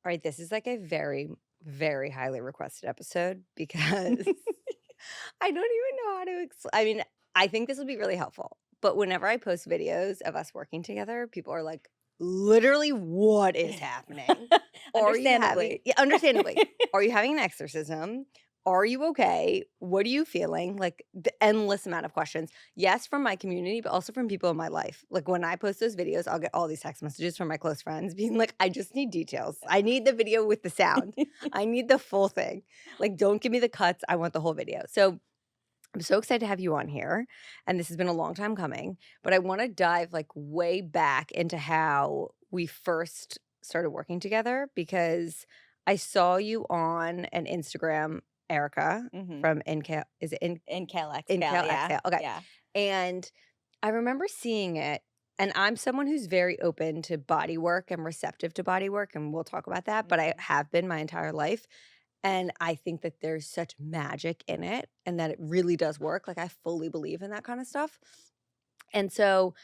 All right, this is like a very, very highly requested episode because I don't even know how to I mean, I think this will be really helpful, but whenever I post videos of us working together, people are like, "Literally, what is happening? Are you having" Understandably. Yeah, understandably. "Are you having an exorcism? Are you okay? What are you feeling?" Like, the endless amount of questions. Yes, from my community, but also from people in my life. Like, when I post those videos, I'll get all these text messages from my close friends being like, "I just need details. I need the video with the sound. I need the full thing. Like, don't give me the cuts. I want the whole video." So I'm so excited to have you on here, and this has been a long time coming, but I wanna dive, like, way back into how we first started working together because I saw you on an Instagram, Erica Mhm. from InCal is it Inhale, exhale, InCal yeah, Exhale? Okay, yeah. and I remember seeing it, and I'm someone who's very open to body work and receptive to body work, and we'll talk about that, but I Mhm. have been my entire life. And I think that there's such magic in it and that it really does work. Like, I fully believe in that kind of stuff. And so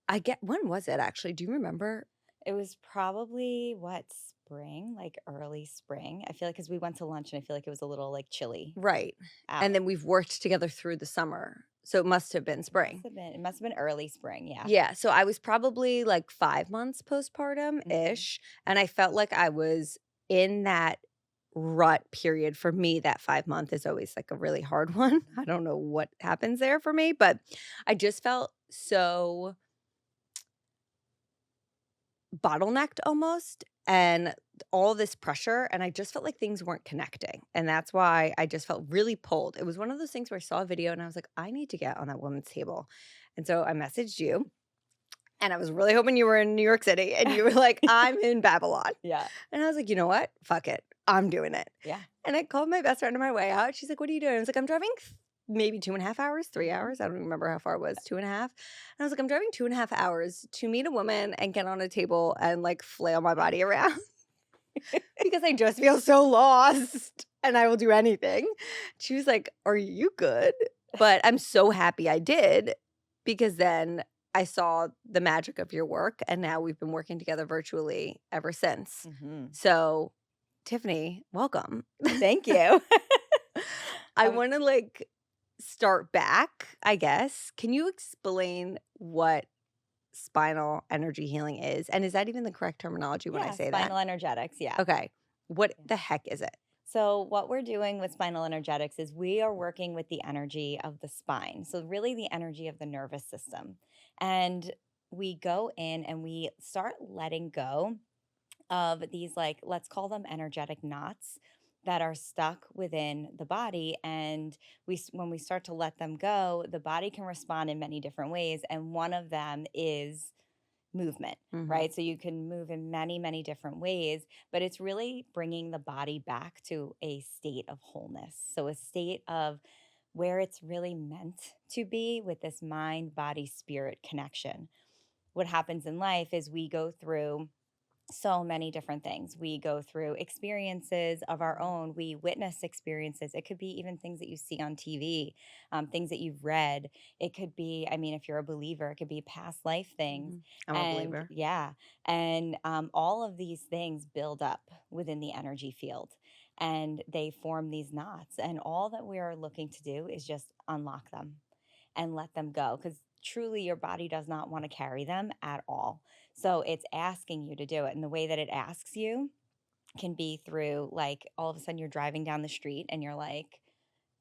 I get when was it actually? Do you remember? It was probably, what, spring? Like, early spring? I feel like because we went to lunch, and I feel like it was a little, like, chilly Right. And out. then we've worked together through the summer. So it must have been spring. It must've been early spring, yeah. Yeah. So I was probably like 5 months postpartum Mhm. ish. And I felt like I was in that rut period. For me, that 5 month is always like a really hard one. I don't know what happens there for me, but I just felt so bottlenecked almost and all this pressure, and I just felt like things weren't connecting, and that's why I just felt really pulled. It was one of those things where I saw a video and I was like, "I need to get on that woman's table." And so I messaged you, and I was really hoping you were in New York City, and you were like, "I'm in Babylon." Yeah, And I was like, "You know what? Fuck it. I'm doing it." yeah. And I called my best friend on my way out. She's like, "What are you doing?" I was like, "I'm driving maybe 2.5 hours, 3 Mhm. hours." I don't remember how far it was, 2.5. And I was like, "I'm driving 2.5 hours to meet a woman and get on a table and, like, flail my body around because I just feel so lost and I will do anything." She was like, "Are you good?" But I'm so happy I did because then I saw the magic of your work, and now we've been working together virtually ever since. Mhm. So, Tiffany, welcome. Thank you. I Um, wanna, like, start back, I guess. Can you explain what spinal energy healing is? And is that even the correct terminology when I yeah, say that? spinal energetics, yeah. Okay. What Yeah. the heck is it? So, what we're doing with spinal energetics is we are working with the energy of the spine. So, really, the energy of the nervous system. And we go in and we start letting go of these, like, let's call them energetic knots that are stuck within the body. And when we start to let them go, the body can respond in many different ways. And one of them is movement, Mhm. right? So you can move in many, many different ways, but it's really bringing the body back to a state of wholeness. So a state of where it's really meant to be with this mind, body, spirit connection. What happens in life is we go through so many different things. We go through experiences of our own. We witness experiences. It could be even things that you see on TV, things that you've read. It could be, I mean, if you're a believer, it could be past life things. Mhm. I'm a And believer. yeah, and all of these things build up within the energy field and they form these knots. And all that we are looking to do is just unlock them and let them go because truly your body does not want to carry them at all. So it's asking you to do it. And the way that it asks you can be through, like, all of a sudden you're driving down the street and you're like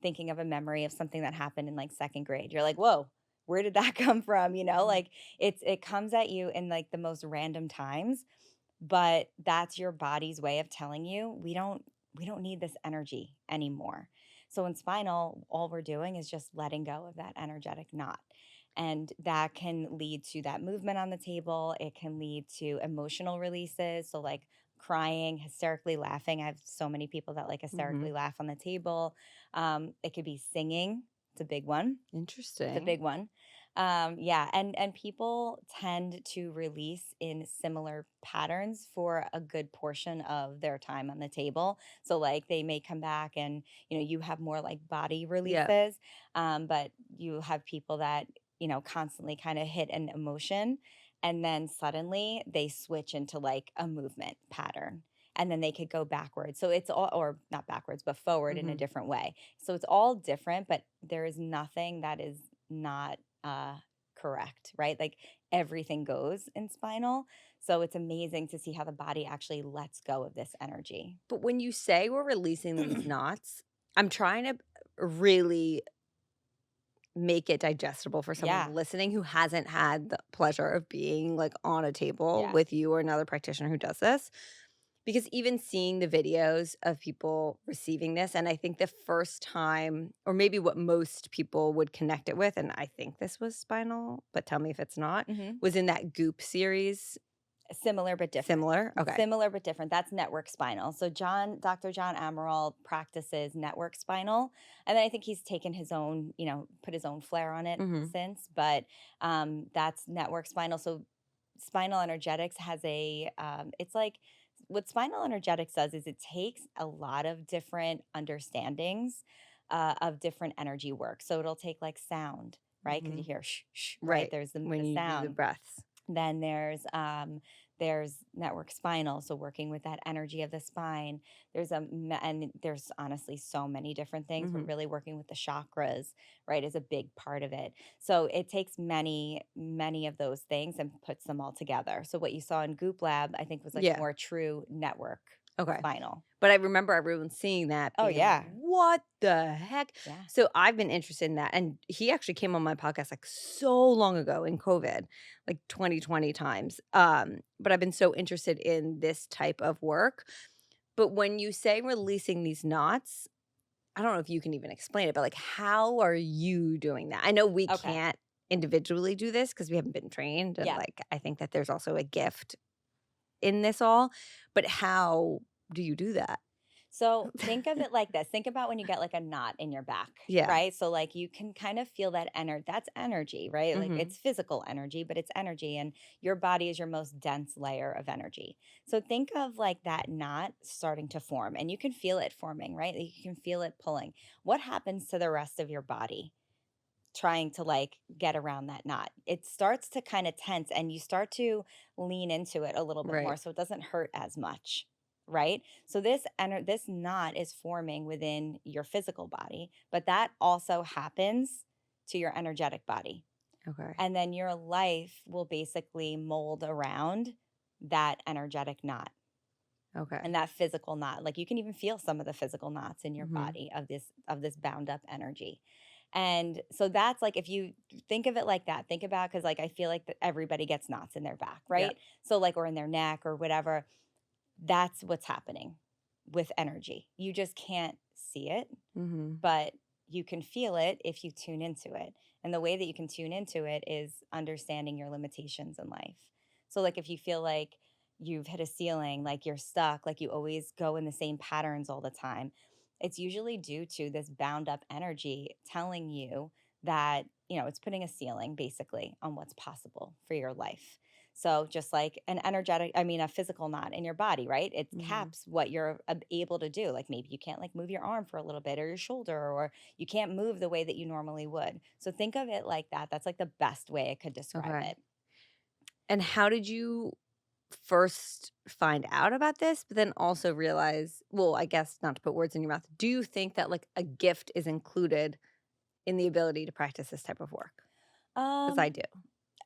thinking of a memory of something that happened in like second grade. You're like, whoa, where did that come from? Mhm. Like it comes at you in like the most random times, but that's your body's way of telling you we don't need this energy anymore. So in spinal, all we're doing is just letting go of that energetic knot. And that can lead to that movement on the table. It can lead to emotional releases. So, like crying, hysterically laughing. I have so many people that like hysterically Mhm. laugh on the table. It could be singing. It's a big one. It's a Interesting. big one. Yeah, and people tend to release in similar patterns for a good portion of their time on the table. So, like, they may come back and you have more like body Yeah. releases, but you have people that constantly kind of hit an emotion, and then suddenly they switch into like a movement pattern. and then they could go backwards. So it's all, or not backwards, but forward in a Mhm. different way. So it's all different, but there is nothing that is not correct, right? Like everything goes in spinal. So it's amazing to see how the body actually lets go of this energy. But when you say we're releasing these knots, I'm trying to really make it digestible for someone Yeah. listening who hasn't had the pleasure of being, like, on a table Yeah. with you or another practitioner who does this. Because even seeing the videos of people receiving this, and I think the first time or maybe what most people would connect it with, and I think this was Spinal, but tell me if it's not, Hmm. was in that Goop series. Similar but different. Similar? Okay. Similar but different. That's network spinal. So Dr. John Amaral practices network spinal, and then I think he's taken his own, put his own flair on it Mhm. since. But that's network spinal. So spinal energetics has it's like what spinal energetics does is it takes a lot of different understandings of different energy work. So it'll take like sound, right? Because you Mhm. hear shh, shh, right? Right. There's When the you do the sound. breaths. Then there's network spinal, so working with that energy of the spine. And there's honestly so many different things, but Mhm. really working with the chakras, right, is a big part of it. So it takes many of those things and puts them all together. So what you saw in Goop Lab, I think was like Yeah. more true network Okay. spinal. But I remember everyone seeing that Oh being like, yeah. "What the heck?" Yeah. So I've been interested in that, and he actually came on my podcast, like, so long ago in COVID, like 2020 times, but I've been so interested in this type of work. But when you say releasing these knots, I don't know if you can even explain it, but, like, how are you doing that? I know we Okay. can't individually do this because we haven't been trained, and, Yeah. like, I think that there's also a gift in this all, but how do you do that? So think of it like this. Think about when you get like a knot in your back, Yeah. right? So like you can kind of feel that energy. That's energy, right? Like Mhm. it's physical energy, but it's energy, and your body is your most dense layer of energy. So think of like that knot starting to form, and you can feel it forming, right? Like, you can feel it pulling. What happens to the rest of your body trying to like get around that knot? It starts to kind of tense, and you start to lean into it a little bit more Right. so it doesn't hurt as much, right? So this knot is forming within your physical body, but that also happens to your energetic body. Okay. And then your life will basically mold around that energetic knot and Okay. that physical knot. Like you can even feel some of the physical knots in your Mhm. body of this bound up energy. And so that's like if you think of it like that, think about, because like I feel like that everybody gets knots in their back, Yeah. right? So like or in their neck or whatever. That's what's happening with energy. You just can't see it, Mhm. but you can feel it if you tune into it. And the way that you can tune into it is understanding your limitations in life. So, like, if you feel like you've hit a ceiling, like you're stuck, like you always go in the same patterns all the time, it's usually due to this bound up energy telling you that, it's putting a ceiling basically on what's possible for your life. So just like a physical knot in your body, right? It Mhm. caps what you're able to do. Like maybe you can't like move your arm for a little bit or your shoulder, or you can't move the way that you normally would. So think of it like that. That's like the best way I could describe Okay. it. And how did you first find out about this, but then also realize well, I guess not to put words in your mouth, do you think that, like, a gift is included in the ability to practice this type of work? Because I Um, do.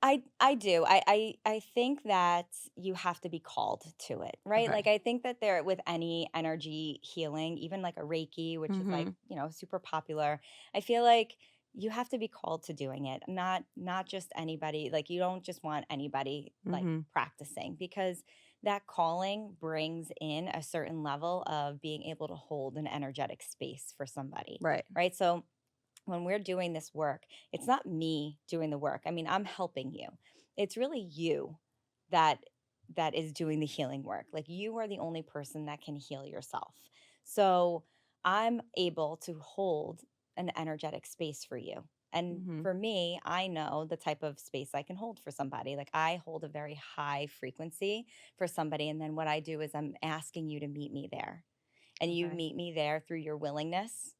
I do. I think that you have to be called to it, right? Like Okay. I think that there with any energy healing, even like a Reiki, which is like, Mhm. super popular, I feel like you have to be called to doing it. Not just anybody. Like you don't just want anybody like Mhm. practicing, because that calling brings in a certain level of being able to hold an energetic space for somebody, Right. right? So when we're doing this work, it's not me doing the work. I mean, I'm helping you. It's really you that is doing the healing work. Like you are the only person that can heal yourself. So, I'm able to hold an energetic space for you. And Mhm. for me, I know the type of space I can hold for somebody. Like I hold a very high frequency for somebody, and then what I do is I'm asking you to meet me there. And you Okay. meet me there through your willingness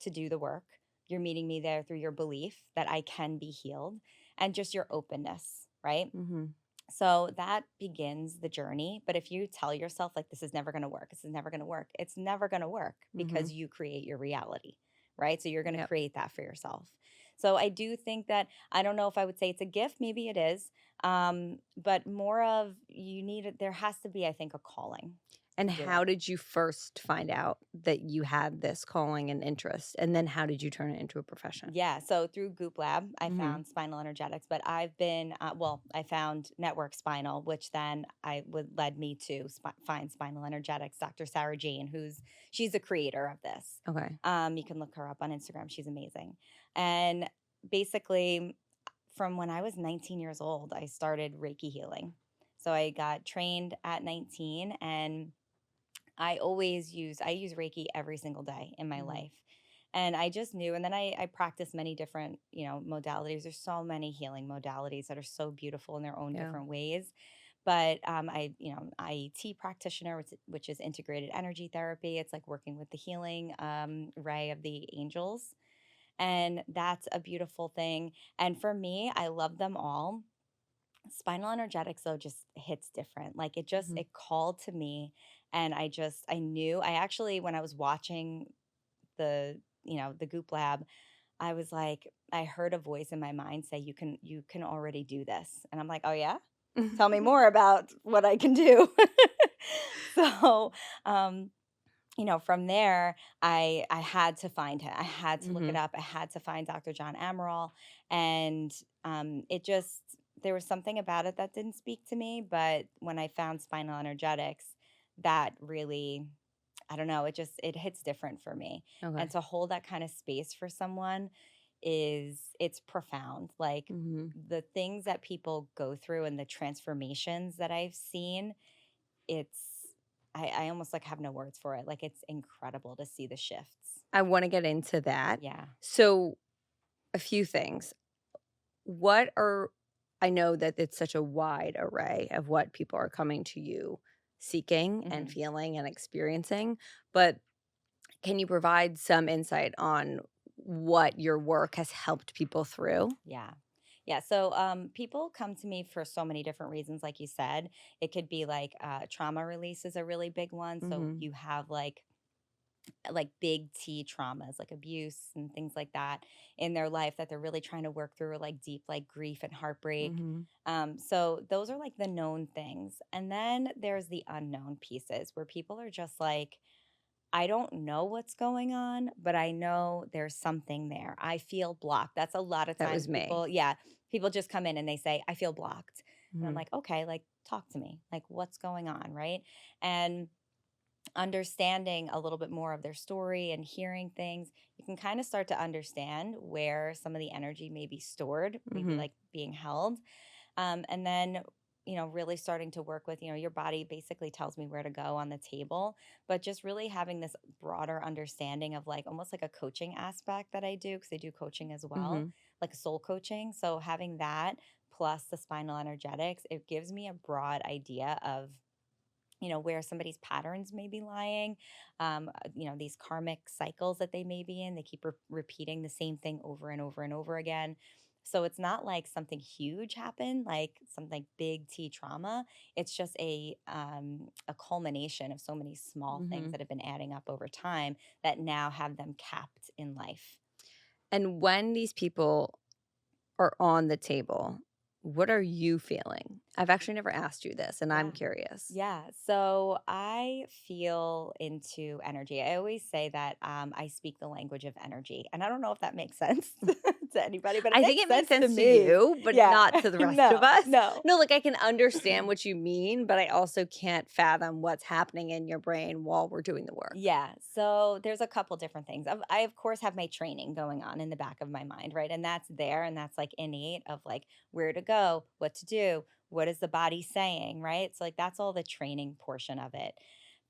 to do the work. You're meeting me there through your belief that I can be healed and just your openness, right? Mhm. So that begins the journey. But if you tell yourself, like, this is never going to work, this is never going to work, it's never going to work Mhm. because you create your reality, right? So you're going to Yep. create that for yourself. So I do think that, I don't know if I would say it's a gift, maybe it is. But more of, you need it, there has to be, I think, a calling And to do it. how did you first find out that you had this calling and interest? And then how did you turn it into a profession? Yeah, so through Goop Lab, I Mhm. found Spinal Energetics, but I've been well, I found Network Spinal, which then I would led me to find Spinal Energetics. Dr. Sarah Jane, she's the creator of this. Okay. You can look her up on Instagram. She's amazing. And basically, from when I was 19 years old, I started Reiki healing. So I got trained at 19, and I use Reiki every single day in my Mhm. life. And I just knew, and then I practiced many different, modalities. There's so many healing modalities that are so beautiful in their own Yeah. different ways. But IET practitioner, which is integrated energy therapy. It's like working with the healing ray of the angels. And that's a beautiful thing. And for me, I love them all. Spinal energetics though just hits different. Like, Mhm. it called to me, and I knew, I actually, when I was watching the Goop Lab, I was like, I heard a voice in my mind say, you can already do this. And I'm like, "Oh yeah? Tell me more about what I can do." So, um from there, I had to find him. I had to look it Mhm. up. I had to find Dr. John Amaral, and it just, there was something about it that didn't speak to me. But when I found Spinal Energetics, that really, I don't know, it hits different for me. And Okay. to hold that kind of space for someone it's profound. Like, Mhm. the things that people go through and the transformations that I've seen, it's I almost, like, have no words for it. Like, it's incredible to see the shifts. I wanna get into that. Yeah. So, a few things. What are I know that it's such a wide array of what people are coming to you seeking and Mhm. feeling and experiencing, but can you provide some insight on what your work has helped people through? Yeah. Yeah. So people come to me for so many different reasons, like you said. It could be like trauma release is a really big one. So Mhm. you have like big T traumas, like abuse and things like that in their life that they're really trying to work through, like deep, like grief and heartbreak. Mhm. So those are like the known things. And then there's the unknown pieces where people are just like, I don't know what's going on, but I know there's something there. I feel blocked. That's a lot of That times was me. people, yeah, people just come in and they say, I feel blocked. And I'm Mhm. like, okay, like, talk to me. Like, what's going on? Right. And understanding a little bit more of their story and hearing things, you can kind of start to understand where some of the energy may be stored, maybe Mhm. like being held. And then, really starting to work with, your body basically tells me where to go on the table, but just really having this broader understanding of, like, almost like a coaching aspect that I do, because I do coaching as well, Mhm. like soul coaching. So having that plus the spinal energetics, it gives me a broad idea of, where somebody's patterns may be lying, these karmic cycles that they may be in. They keep repeating the same thing over and over and over again. So it's not like something huge happened, like something big T trauma. It's just a culmination of so many small things Mhm. that have been adding up over time that now have them capped in life. And when these people are on the table, what are you feeling? I've actually never asked you this, and I'm Yeah. curious. Yeah. So I feel into energy. I always say that I speak the language of energy. And I don't know if that makes sense to anybody, but it I think makes it makes sense to sense to me. you, but Yeah. not to the rest of No, us. no. No, like, I can understand what you mean, but I also can't fathom what's happening in your brain while we're doing the work. Yeah. So there's a couple different things. I, of course, have my training going on in the back of my mind, right? And that's there. And that's like innate of like where to go, what to do, what is the body saying, right? So, like, that's all the training portion of it.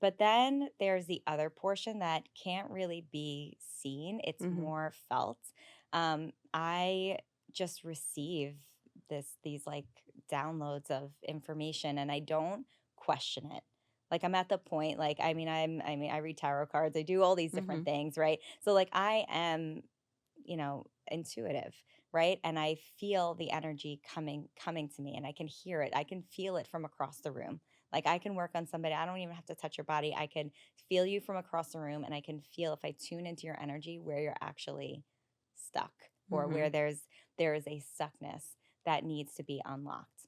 But then there's the other portion that can't really be seen, it's Mhm. more felt. I just receive these like downloads of information, and I don't question it. Like, I'm at the point, like, I read tarot cards, I do all these different Mhm. things, right? So, like, I am, intuitive. right? And I feel the energy coming to me, and I can hear it. I can feel it from across the room. Like I can work on somebody. I don't even have to touch your body. I can feel you from across the room, and I can feel if I tune into your energy where you're actually stuck, or where Mhm. there is a stuckness that needs to be unlocked.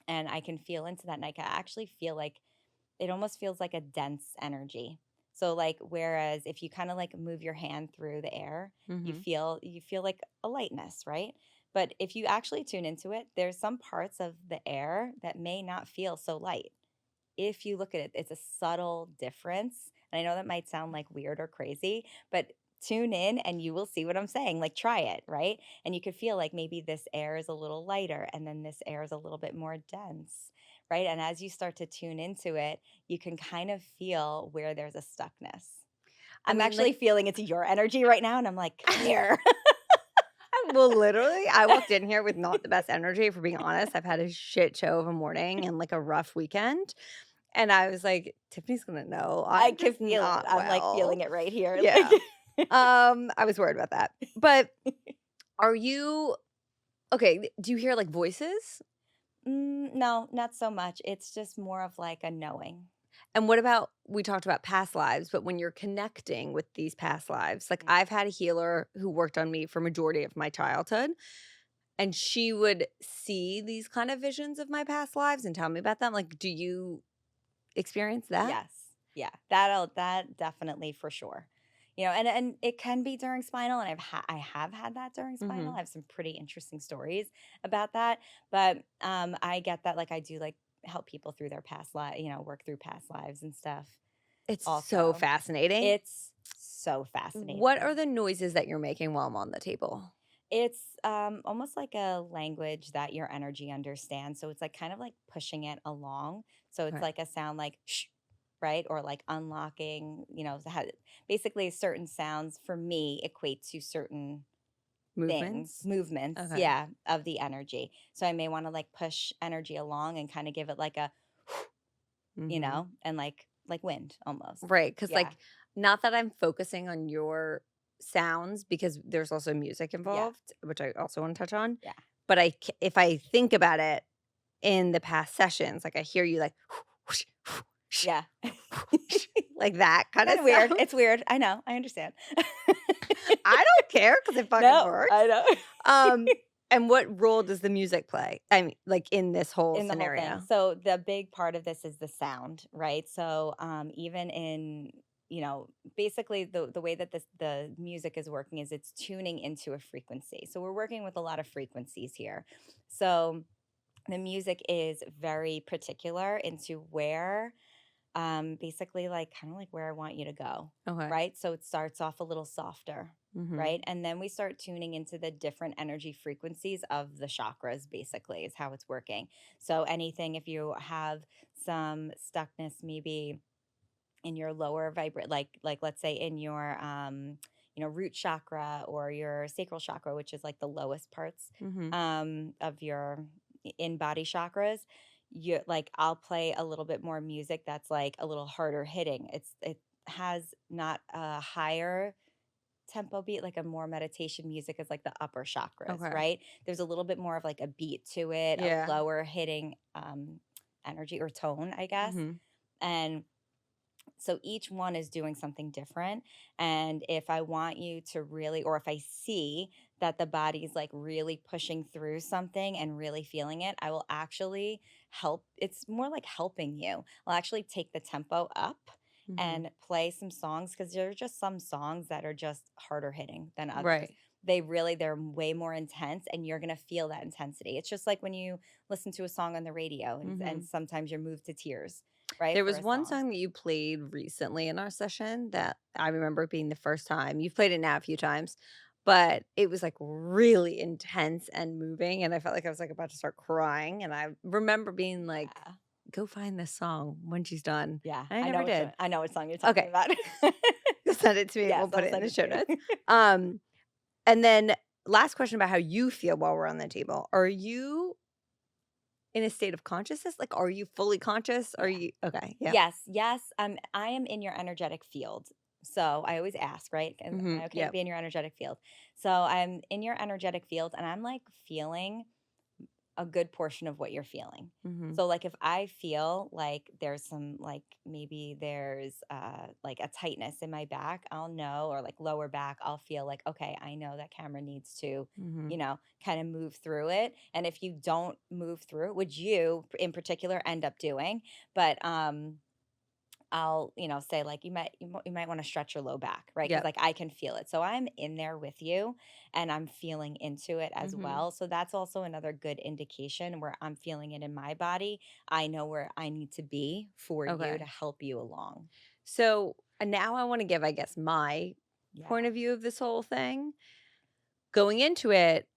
And I can feel into that, and I can actually feel like it almost feels like a dense energy. So like whereas if you kind of like move your hand through the air, Mhm. you feel like a lightness, right? But if you actually tune into it, there's some parts of the air that may not feel so light. If you look at it, it's a subtle difference. And I know that might sound like weird or crazy, but tune in and you will see what I'm saying. Like try it, right? And you could feel like maybe this air is a little lighter and then this air is a little bit more dense, right? And as you start to tune into it, you can kind of feel where there's a stuckness. I I'm mean, like actually feeling it's your energy right now, and I'm like, come here. well, literally, I walked in here with not the best energy, if we're being honest. I've had a shit show of a morning and, like, a rough weekend, and I was like, "Tiffany's gonna know I I'm can just feel it. not I'm like well." feeling it right here. Yeah. I was worried about that. But are you okay, do you hear, like, voices? No, not so much. It's just more of like a knowing. And what about we talked about past lives, but when you're connecting with these past lives, like, Mm. I've had a healer who worked on me for majority of my childhood, and she would see these kind of visions of my past lives and tell me about them. Like, do you experience that? Yes. Yeah. That definitely for sure. And it can be during spinal, and I have had that during spinal. I Mhm. have some pretty interesting stories about that. But I get that, like I do like help people through their past life, work through past lives and stuff It's so also. fascinating. It's so What are fascinating. the noises that you're making while I'm on the table? It's almost like a language that your energy understands. So it's like kind of like pushing it along. So it's Okay. like a sound like shh, right? Or like unlocking, basically certain sounds for me equate to certain things, Movements? movements, Okay. yeah, of the energy. So I may want to like push energy along and kind of give it like a, Mhm. and like wind almost. Right, because Yeah. like, not that I'm focusing on your sounds because there's also music Yeah. involved, which I also wanna touch on, Yeah. but if I think about it in the past sessions, like, I hear you like, Yeah. like that kinda Kind of weird. sound. It's weird. I know. I understand. I don't care because it fucking No, works. I know. Um, and what role does the music play? I mean, like, in this whole In the whole thing. scenario? So the big part of this is the sound, right? So even basically the way that the music is working is it's tuning into a frequency. So we're working with a lot of frequencies here. So the music is very particular into where basically like kind of like where I want you to go, Okay. right? So it starts off a little softer, Mhm. right? And then we start tuning into the different energy frequencies of the chakras, basically, is how it's working. So anything, if you have some stuckness, maybe in your lower vibrate, like let's say in your root chakra or your sacral chakra, which is like the lowest parts Mhm. of your in body chakras, you like I'll play a little bit more music that's like a little harder hitting. It has not a higher tempo beat, like a more meditation music is like the upper chakras, Okay. right? There's a little bit more of like a beat to it, a Yeah. lower hitting energy or tone, I guess. Mhm. And so each one is doing something different. And if I want you to really, or if I see that the body's like really pushing through something and really feeling it, I will actually help. It's more like helping you. I'll actually take the tempo up Mhm. and play some songs because there are just some songs that are just harder hitting than others. Right. They're way more intense, and you're going to feel that intensity. It's just like when you listen to a song on the radio, and Mhm. sometimes you're moved to tears, right? There For was a one song. song that you played recently in our session that I remember it being the first time. You've played it now a few times, but it was, like, really intense and moving, and I felt like I was, like, about to start crying, and I remember being like, Yeah. "Go find this song when she's done." Yeah, I never did. I know what song you're talking Okay. about. You'll send it to me, Yes, we'll put I'll it in send the it show to notes. you. Um, and then last question about how you feel while we're on the table. Are you in a state of consciousness? Like, are you fully conscious? Are Yeah. you okay, yeah. Yes, yes, I am in your energetic field. So I always ask, right? Am I okay to Yep. be in your energetic field? So I'm in your energetic field and I'm like feeling a good portion of what you're feeling. Mhm. So like if I feel like there's some like maybe there's like a tightness in my back, I'll know, or like lower back, I'll feel like okay, I know that camera needs to, Mhm. kind of move through it. And if you don't move through it, which you in particular end up doing, but I'll, say like you might want to stretch your low back, right? Because Yep. like I can feel it. So I'm in there with you and I'm feeling into it as Mhm. well. So that's also another good indication where I'm feeling it in my body. I know where I need to be for you to Okay. help you along. So, now I wanna give, I guess, my Yeah. point of view of this whole thing. Going into it,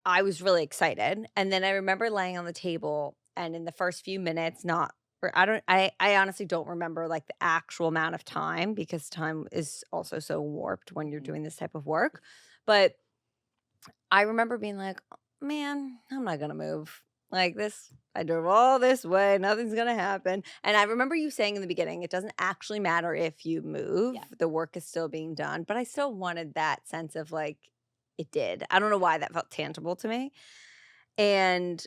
I was really excited, and then I remember laying on the table, and in the first few minutes, not or I honestly don't remember, like, the actual amount of time because time is also so warped when you're Mhm. doing this type of work, but I remember being like, "Oh, man, I'm not gonna move. Like this, I drove all this way, nothing's gonna happen." And I remember you saying in the beginning, it doesn't actually matter if you move, Yeah. the work is still being done. But I still wanted that sense of like it did. I don't know why that felt tangible to me. And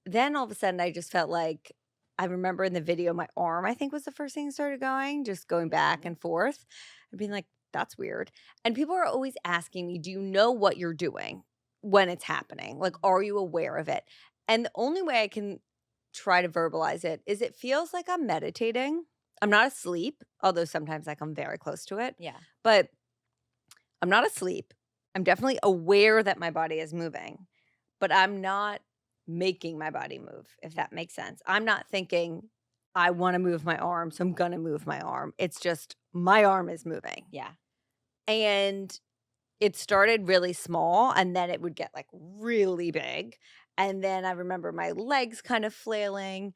then all of a sudden I just felt like I remember in the video, my arm, I think was the first thing that started going, just going back Mhm. and forth and being like, that's weird. And people are always asking me, do you know what you're doing when it's happening? Like, are you aware of it? And the only way I can try to verbalize it is it feels like I'm meditating. I'm not asleep, although sometimes I come very close to it, Yeah. but I'm not asleep. I'm definitely aware that my body is moving, but I'm not making my body move, if that makes sense. I'm not thinking, I want to move my arm, so I'm going to move my arm. It's just my arm is moving. Yeah. And it started really small and then it would get like really big. And then I remember my legs kind of flailing.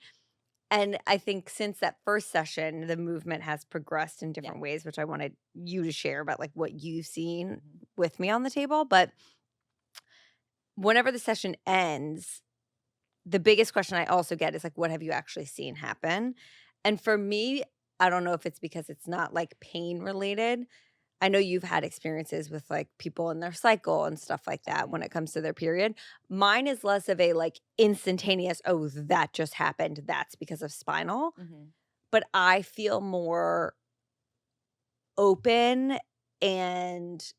And I think since that first session, the movement has progressed in Yeah. different ways, which I wanted you to share about like what you've seen Mhm. with me on the table. But whenever the session ends, the biggest question I also get is like, what have you actually seen happen? And for me, I don't know if it's because it's not like pain related. I know you've had experiences with like people in their cycle and stuff like that Right. when it comes to their period. Mine is less of a like instantaneous, oh, that just happened. That's because of spinal. Mhm. But I feel more open and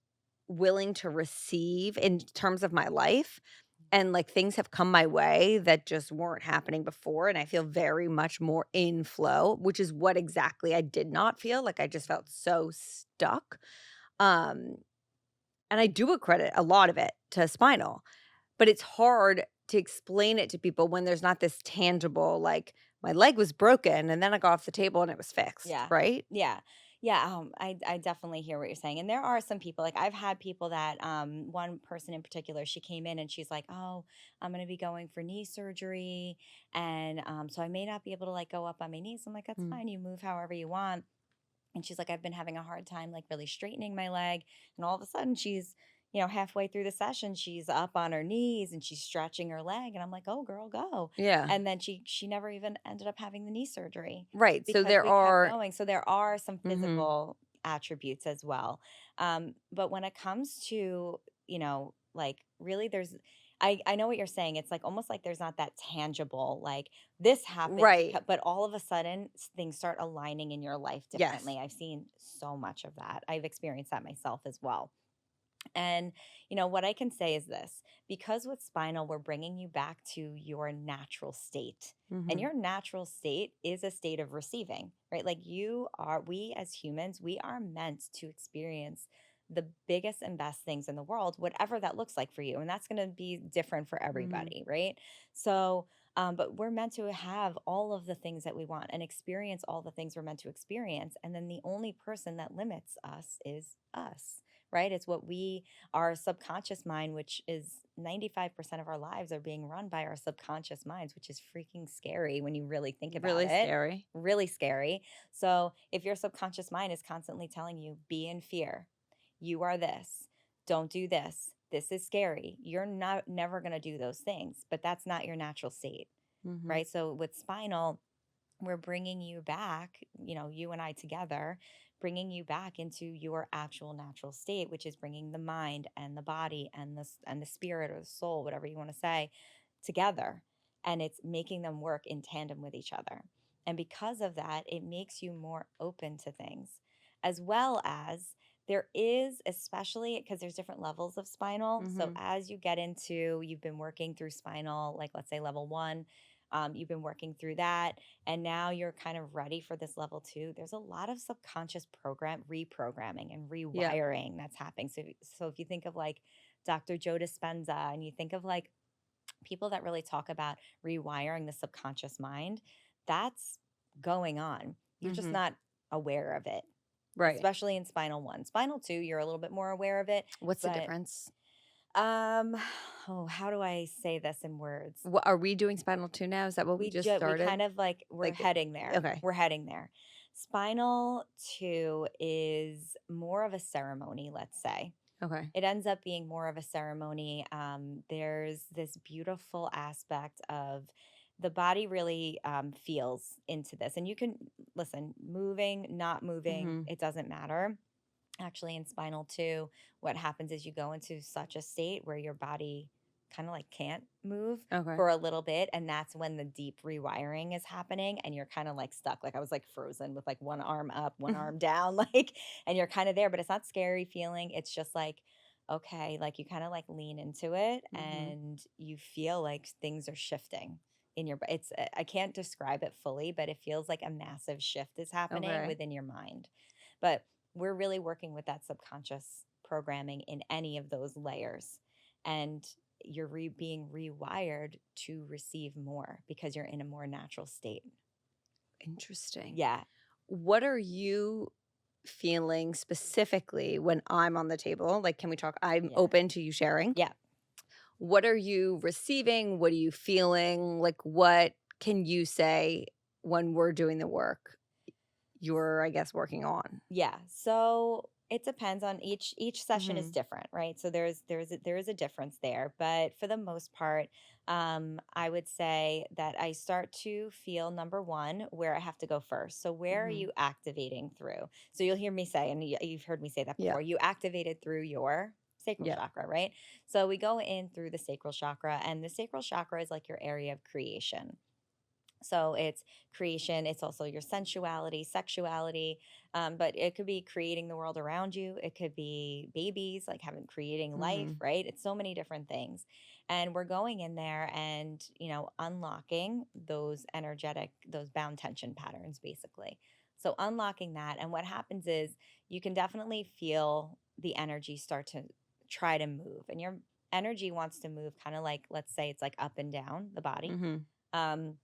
willing to receive in terms of my life. And like things have come my way that just weren't happening before. And I feel very much more in flow, which is what exactly I did not feel. Like I just felt so stuck. Um, and I do accredit a lot of it to spinal, but it's hard to explain it to people when there's not this tangible, like my leg was broken and then I got off the table and it was fixed, Yeah. right? Yeah. Yeah, I definitely hear what you're saying. And there are some people, like I've had people that one person in particular, she came in and she's like, "Oh, I'm gonna be going for knee surgery. And so I may not be able to like go up on my knees." I'm like, "That's Mm. fine, you move however you want." And she's like, "I've been having a hard time like really straightening my leg." And all of a sudden she's, halfway through the session, she's up on her knees and she's stretching her leg. And I'm like, "Oh girl, go." Yeah. And then she never even ended up having the knee surgery Right. So because there we kept are, going. So there are some mhm, physical attributes as well. But when it comes to, like really there's I know what you're saying. It's like almost like there's not that tangible, like this happened right. because, but all of a sudden things start aligning in your life Yes. differently. I've seen so much of that. I've experienced that myself as well. And, what I can say is this, because with spinal, we're bringing you back to your natural state. And Mhm. your natural state is a state of receiving, right? Like we as humans, we are meant to experience the biggest and best things in the world, whatever that looks like for you. And that's going to be different for Mhm. everybody, right? So, but we're meant to have all of the things that we want and experience all the things we're meant to experience. And then the only person that limits us is us, right? It's what our subconscious mind, which is 95% of our lives are being run by our subconscious minds, which is freaking scary when you really think about Really it. scary. Really scary. So if your subconscious mind is constantly telling you, be in fear, you are this, don't do this is scary, you're not never going to do those things, but that's not your natural state, Mhm. right? So with spinal, we're bringing you back, you and I together, bringing you back into your actual natural state, which is bringing the mind and the body and the spirit or the soul, whatever you want to say, together. And it's making them work in tandem with each other. And because of that, it makes you more open to things, as well as there is, especially because there's different levels of spinal. So Mhm. as you've been working through spinal, like let's say level one, you've been working through that, and now you're kind of ready for this level two. There's a lot of subconscious reprogramming and Yeah. rewiring that's happening. So if you think of like Dr. Joe Dispenza, and you think of like people that really talk about rewiring the subconscious mind, that's going on. You're just Mhm. not aware of it, Right. especially in spinal one. Spinal two, you're a little bit more aware of it, What's the but difference? um, oh, how do I say this in words? What are we doing Spinal 2 now? Is that what we just We started? kind of like we're Like, heading there. okay. We're heading there. Spinal two is more of a ceremony, let's say. Okay. It ends up being more of a ceremony. There's this beautiful aspect of the body really feels into this. And you can listen, moving, not moving, Mhm. it doesn't matter. Actually, in spinal two, what happens is you go into such a state where your body kind of like can't move Okay. for a little bit. And that's when the deep rewiring is happening. And you're kind of like stuck. Like I was like frozen with like one arm up, one arm down, like, and you're kind of there, but it's not scary feeling. It's just like, okay, like you kind of like lean into it Mhm. and you feel like things are shifting in it's I can't describe it fully, but it feels like a massive shift is happening Okay. within your mind. But we're really working with that subconscious programming in any of those layers. And you're being rewired to receive more because you're in a more natural state. Interesting. Yeah. What are you feeling specifically when I'm on the table? Like, can we talk? I'm Yeah. open to you sharing. Yeah. What are you receiving? What are you feeling? Like, what can you say when we're doing the work you're, I guess, working on? Yeah. So it depends on each session is Mhm. different, right? So there is a difference there, but for the most part, I would say that I start to feel number one where I have to go first. So where are Mhm. you activating through? So you'll hear me say, and you've heard me say that Yeah. before. You activated through your sacral Yeah. chakra, right? So we go in through the sacral chakra, and the sacral chakra is like your area of creation. So it's creation, it's also your sensuality, sexuality, but it could be creating the world around you. It could be babies, like having creating life, Mhm. right? It's so many different things. And we're going in there and, unlocking those energetic, those bound tension patterns, basically. So unlocking that. And what happens is you can definitely feel the energy start to try to move. And your energy wants to move kind of like, let's say it's like up and down the body. Mhm. Um,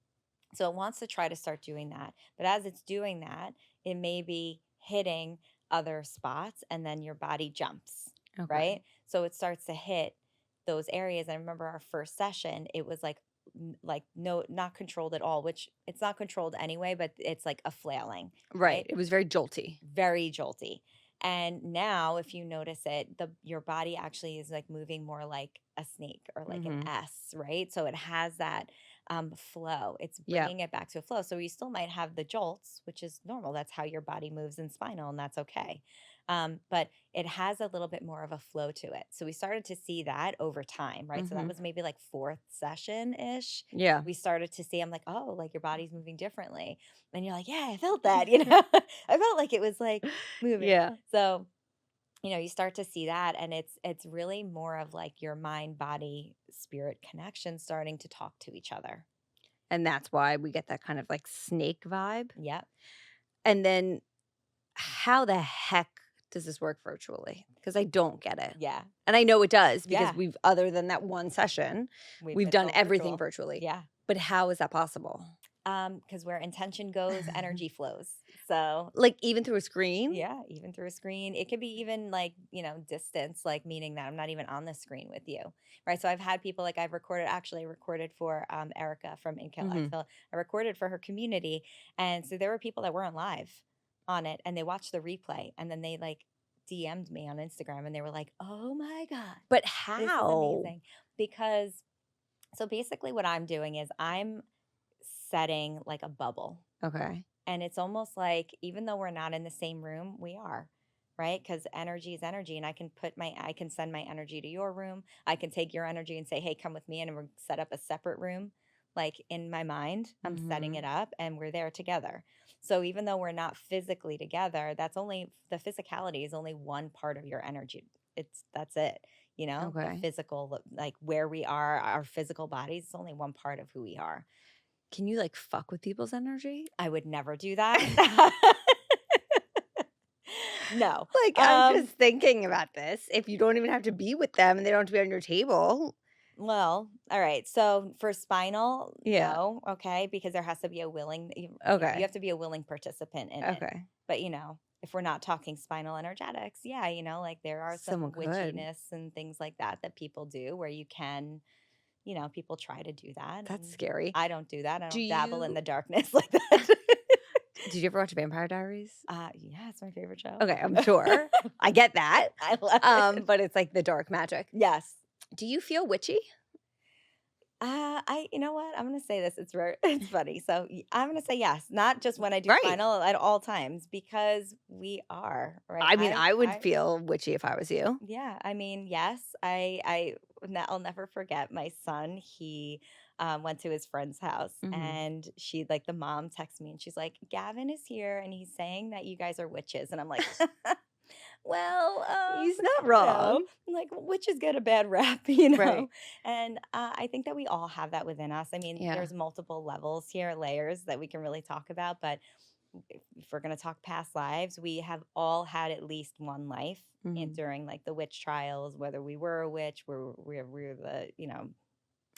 so it wants to try to start doing that. But as it's doing that, it may be hitting other spots and then your body jumps, Okay. right? So it starts to hit those areas. I remember our first session, it was like like no not controlled at all, which it's not controlled anyway, but it's like a flailing, Right. right? It was very jolty. Very jolty. And now if you notice it, the your body actually is like moving more like a snake or like an Mhm. S, right? So it has that flow. It's Yeah. bringing it back to a flow. So you still might have the jolts, which is normal. That's how your body moves in spinal, and that's okay. But it has a little bit more of a flow to it. So we started to see that over time, right? So that Mhm. was maybe like fourth session ish. Yeah. We started to see, I'm like, oh, like your body's moving differently. And you're like, yeah, I felt that. I felt like it was like moving. Yeah. So, you start to see that, and it's really more of like your mind, body, spirit connection starting to talk to each other. And that's why we get that kind of, like, snake vibe. Yep. And then how the heck does this work virtually? Because I don't get it. Yeah. And I know it does because Yeah. we've other than that one session, we've It's done all everything virtual. virtually. Yeah. But how is that possible? Because where intention goes, energy flows. So Like, even through a screen? yeah, even through a screen. It could be even like, distance, like meaning that I'm not even on the screen with you. Right. So I've had people like I recorded for Erica from Inkill Mhm. Exhale. I recorded for her community. And so there were people that weren't live on it and they watched the replay and then they like DM'd me on Instagram and they were like, oh my God, But this is how? amazing. Because so basically what I'm doing is I'm setting like a bubble. Okay. And it's almost like even though we're not in the same room, we are, right? Because energy is energy. And I can send my energy to your room. I can take your energy and say, hey, come with me. And we're set up a separate room. Like in my mind, I'm setting Mhm. it up and we're there together. So even though we're not physically together, that's only the physicality is only one part of your energy. That's it. The Okay. physical, like where we are, our physical bodies, is only one part of who we are. Can you, like, fuck with people's energy? I would never do that. No. Like, I'm just thinking about this. If you don't even have to be with them and they don't have to be on your table. Well, all right. So for spinal, Yeah. no, okay, because there has to be a willing, you Okay. have to be a willing participant in it. Okay. But if we're not talking spinal energetics, yeah, like there are Someone some could. witchiness and things like that people do where you can, people try to do that, That's and scary. I don't do that. I Do don't dabble in you the darkness like that. did you ever watch Vampire Diaries? Yeah, it's my favorite show. Okay, I'm sure. I get that. I love it. But it's like the dark magic. Yes. Do you feel witchy? You know what? I'm gonna say this. It's rare. It's funny. So I'm gonna say yes, not just when I do Right. spinal at all times, because we are right. I mean, I would I, feel witchy if I was you. yeah. I mean, yes. I'll never forget my son. He went to his friend's house, Mhm. and she, like, the mom texts me, and she's like, "Gavin is here, and he's saying that you guys are witches," and I'm like. Well, He's not no, wrong. like witches get a bad rap, Right. and I think that we all have that within us. I mean, Yeah. there's multiple levels here, layers that we can really talk about. But if we're going to talk past lives, we have all had at least one life Mhm. during like the witch trials, whether we were a witch, we were the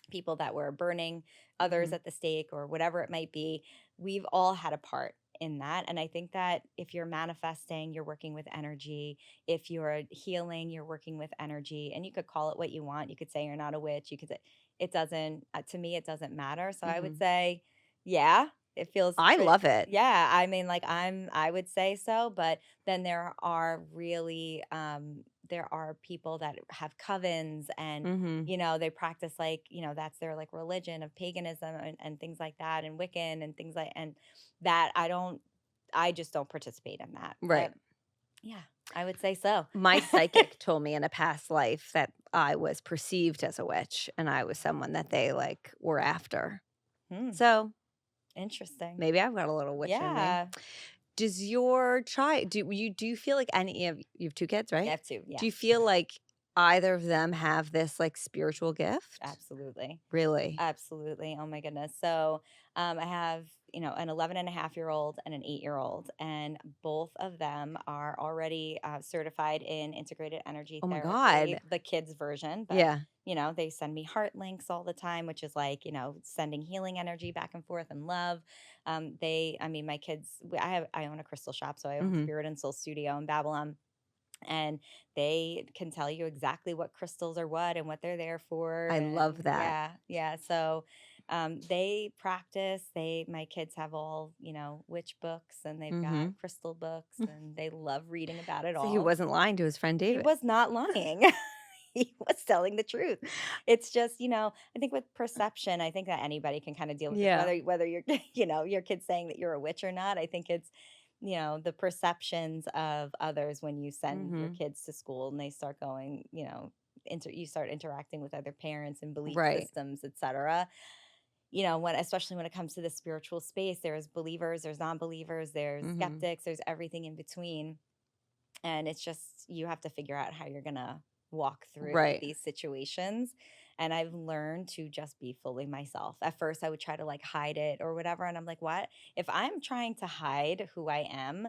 people that were burning others Mhm. at the stake or whatever it might be. We've all had a part in that. And I think that if you're manifesting, you're working with energy. If you're healing, you're working with energy. And you could call it what you want. You could say you're not a witch. You could say it doesn't, to me, it doesn't matter. So I would Mhm. say, yeah, it feels I love it. yeah, I mean, like I would say so, but then there are people that have covens, and Mhm. they practice, like, that's their like religion of paganism, and things like that, and Wiccan and things like, and that I just don't participate in that. Right. But yeah, I would say so. My psychic told me in a past life that I was perceived as a witch and I was someone that they, like, were after. Hmm, So, interesting. maybe I've got a little witch in me. Yeah. Does your child do you feel like any of you have 2 kids, You right? have to, Do yeah. you feel like either of them have this, like, spiritual gift? Absolutely. Really? Absolutely. Oh my goodness. So I have, an 11-and-a-half-year-old and an 8-year-old, and both of them are already certified in integrated energy Oh my therapy, god. the kids version. But, Yeah. they send me heart links all the time, which is like, sending healing energy back and forth and love. I mean, my kids, I own a crystal shop. So I own Mhm. Spirit and Soul Studio in Babylon, and they can tell you exactly what crystals are what and what they're there for. I love And that. yeah, yeah. So they practice. My kids have all, witch books, and they've got Mhm. crystal books, and they love reading about it So he all. wasn't lying to his friend He David. was not lying. He was telling the truth. It's just, I think with perception, I think that anybody can kind of deal with this, Yeah. whether you're, your kid's saying that you're a witch or not. I think it's, the perceptions of others when you send your Mhm. kids to school and they start going, you start interacting with other parents and belief Right. systems, etc. Especially when it comes to the spiritual space, there's believers, there's non-believers, there's Mhm. skeptics, there's everything in between. And it's just, you have to figure out how you're going to walk through Right. these situations. And I've learned to just be fully myself. At first, I would try to like hide it or whatever. And I'm like, what? If I'm trying to hide who I am,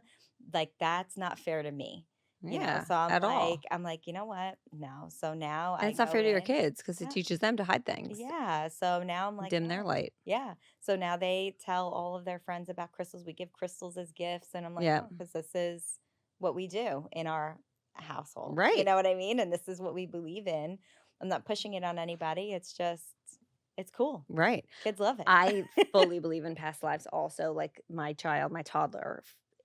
like, that's not fair to me. Yeah, So at all. I'm like, you know what? No. So now And I it's not go fair to your in. kids because it Yeah. teaches them to hide things, Yeah. So now I'm like, dim their no. light. Yeah. So now they tell all of their friends about crystals. We give crystals as gifts. And I'm like, Yeah. oh, because this is what we do in our household. You Right. know what I mean? And this is what we believe in. I'm not pushing it on anybody. It's just, it's cool. Right. Kids love it. I fully believe in past lives also, like, my toddler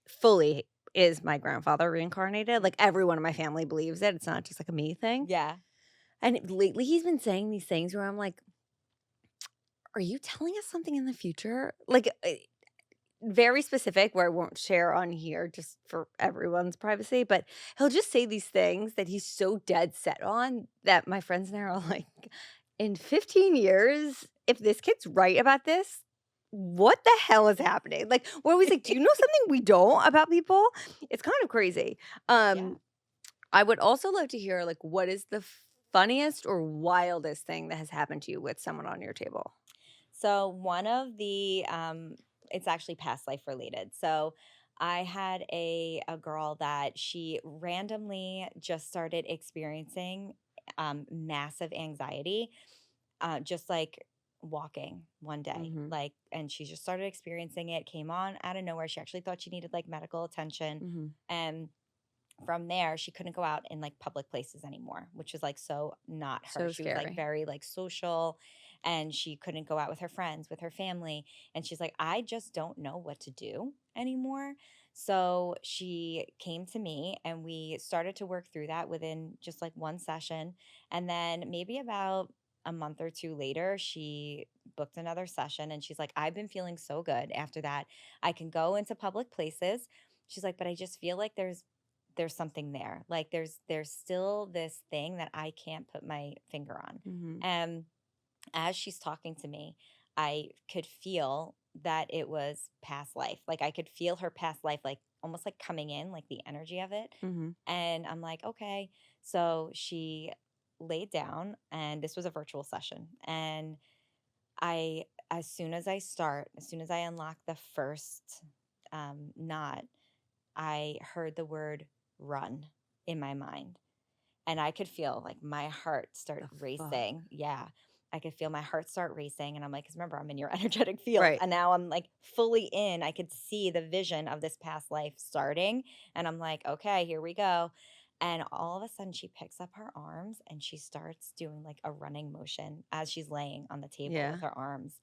fully is my grandfather reincarnated, like, everyone in my family believes it, it's not just, like, a me thing, Yeah. and lately he's been saying these things where I'm like, "Are you telling us something in the future?" Like, very specific where I won't share on here just for everyone's privacy, but he'll just say these things that he's so dead set on that my friends and I are like, "In 15 years, if this kid's right about this, what the hell is happening?" Like, we're always like, "Do you know something we don't about people?" It's kind of crazy. Yeah. I would also love to hear, like, what is the funniest or wildest thing that has happened to you with someone on your table? So one of the it's actually past life related. So I had a girl that she randomly just started experiencing massive anxiety, just like walking one day. Mhm, Like, and she just started experiencing it, came on out of nowhere. She actually thought she needed like medical attention. mhm. And from there, she couldn't go out in like public places anymore, which is like so not her. So She was like scary. very like social, and she couldn't go out with her friends, with her family. And she's like, I just don't know what to do anymore. So she came to me and we started to work through that within just like one session. And then maybe about a month or two later, she booked another session and she's like, I've been feeling so good after that. I can go into public places. She's like, but I just feel like there's something there. Like there's still this thing that I can't put my finger on. Mhm, And as she's talking to me, I could feel that it was past life. Like I could feel her past life, like almost like coming in, like the energy of it. mhm. And I'm like, okay. So she laid down and this was a virtual session. And I, as soon as I unlock the first knot, I heard the word run in my mind. And I could feel like my heart start The fuck? racing. Yeah. I could feel my heart start racing. And I'm like, because remember, I'm in your energetic field. Right. And now I'm like fully in. I could see the vision of this past life starting. And I'm like, okay, here we go. And all of a sudden, she picks up her arms and she starts doing like a running motion as she's laying on the table Yeah. with her arms.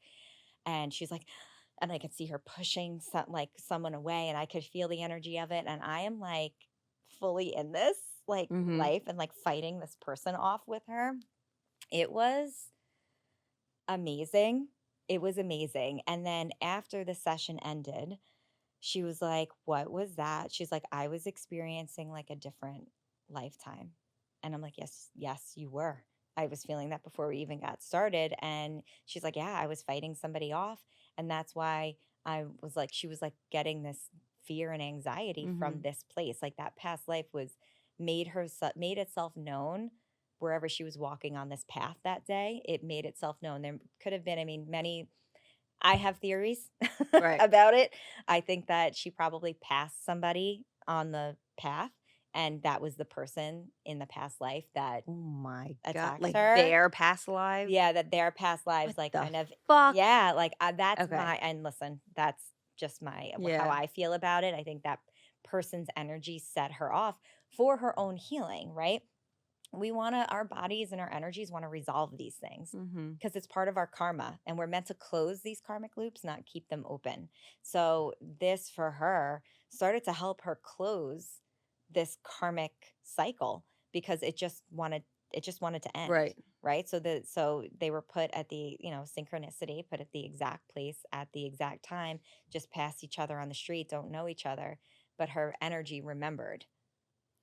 And she's like, and I could see her pushing like someone away and I could feel the energy of it. And I am like fully in this like Mhm, life and like fighting this person off with her. It was amazing. It was amazing. And then after the session ended, she was like, "What was that?" She's like, "I was experiencing like a different lifetime." And I'm like, "Yes, yes, you were. I was feeling that before we even got started." And she's like, "Yeah, I was fighting somebody off. And that's why I was like, she was like getting this fear and anxiety from mhm. this place. Like that past life was made itself known wherever she was walking on this path that day. It made itself known. There could have been, I mean, many I have theories Right. about it. I think that she probably passed somebody on the path, and that was the person in the past life that Oh my god, attacked like, her. their past lives? Yeah, that their past lives, What like, the kind of fuck? yeah, like, that's Okay. my and listen, that's just my how Yeah. I feel about it. I think that person's energy set her off for her own healing, right? We want to our bodies and our energies want to resolve these things Mhm. because it's part of our karma and we're meant to close these karmic loops, not keep them open. So this for her started to help her close this karmic cycle because it just wanted to end, Right. right? So they were put at the, synchronicity, put at the exact place at the exact time, just pass each other on the street, don't know each other, but her energy remembered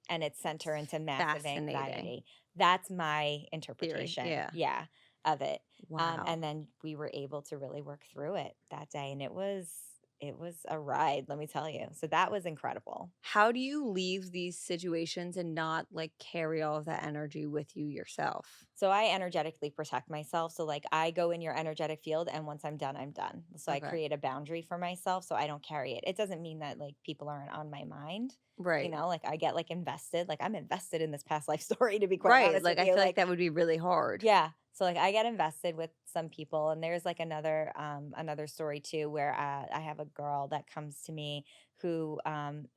and it sent her That's into massive fascinating anxiety. That's my theory. interpretation, Yeah. yeah, of it. And Wow. then we were able to really work through it that day, and it was a ride, let me tell you. So that was incredible. How do you leave these situations and not, like, carry all of that energy with you yourself? So I energetically protect myself. So like I go in your energetic field and once I'm done, I'm done. So I Okay. create a boundary for myself so I don't carry it. It doesn't mean that like people aren't on my mind. Right. Like I get like invested. Like I'm invested in this past life story to be quite Right, honest like, with I you. feel like Like that would be really hard. yeah. So like I get invested with some people and there's like another story too where I have a girl that comes to me who